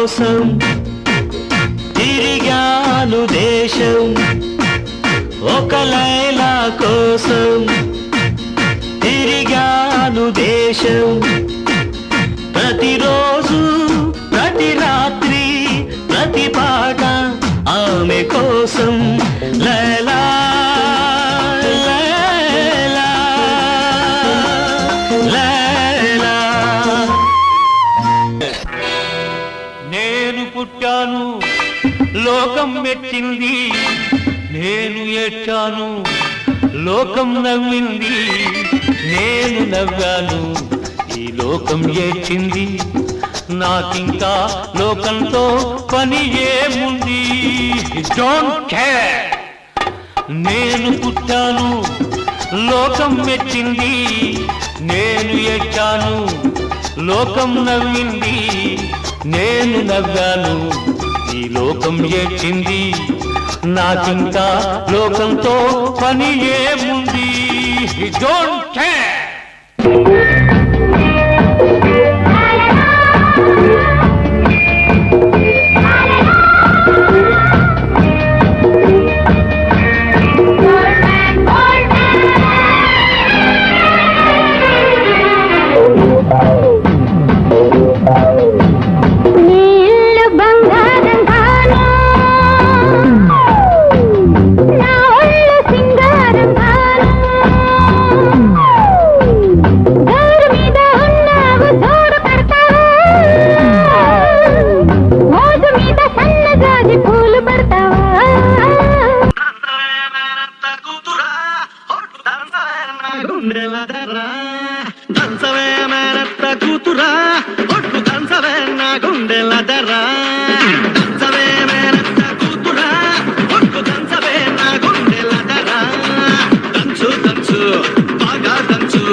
కోసం తిరిగాను దేశం, ఒక లైలా కోసం తిరిగాను దేశం. ప్రతిరోజు ప్రతి రాత్రి ప్రతి పాట ఆమె కోసం. లైలా లైలా లైలా. నేను పుట్టాను లోకం మెచ్చింది, నేను ఏడ్చాను లోకం నవ్వింది, నేను నవ్వాను ఈ లోకం ఏడ్చింది. నాకింకా లోకంతో పని ఏముంది? Don't care. నేను పుట్టాను లోకం మెచ్చింది, నేను ఏడ్చాను లోకం నవ్వింది, నేను నవ్వాను ఈ లోకం ఏడ్చింది. నాకింకా లోకంతో పని ఏముంది? Don't care. దంచవే మేనత్త కూతురా, ఒట్టు దంచవే నా గుండెల దరా. దంచవే మేనత్త కూతురా, ఒట్టు దంచవే నా గుండెల దరా. దంచు దంచు బాగా దంచు,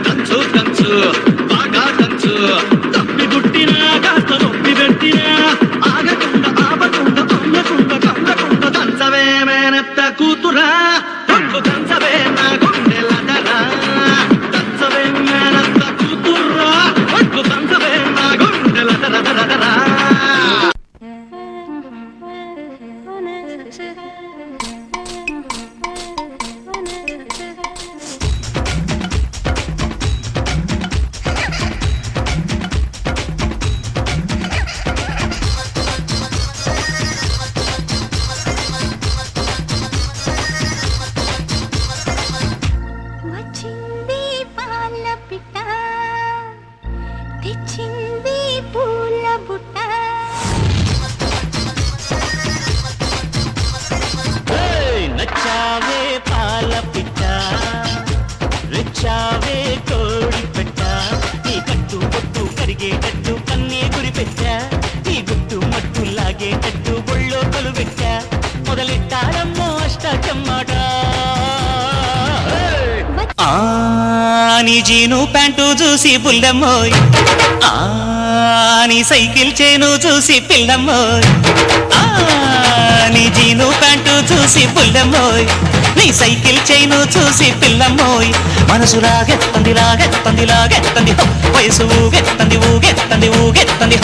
దంచు దంచు బాగా దంచు. తప్పి గుట్టినా కాస్త నొప్పి పెట్టినా ఆగకుండా ఆపకుండా తొమ్మకుండా కమ్మకుండా. దంచవే మేనత్త కూతురా, ఒట్టు దంచవే నా గుండెల దరా. నచ్చావే పాల పిట్ట, రెచ్చావే కోడి పెట్ట, నీ కట్టు బొట్టు కరిగేటట్టు కన్నే గురి పెట్టా, నీ గుట్టు మట్టు లాగేటట్టు ఒళ్ళో కొలు పెట్టా. మొదలెట్టారమ్మో అష్టాచమ్మాట. నీ జీను ప్యాంటు చూసి పుల్లమ్మోయ్, నీ సైకిల్ చేను చూసి పిల్లమ్మోయ్. నీ జీను ప్యాంటు చూసి పుల్లమ్మోయ్, నీ సైకిల్ చైను చూసి పిల్లమ్మోయ్. మనసు లాగెత్తంది లాగెత్తంది లాగెత్తంది, వయసు ఊగెత్తంది ఊగెత్తంది ఊగెత్తంది.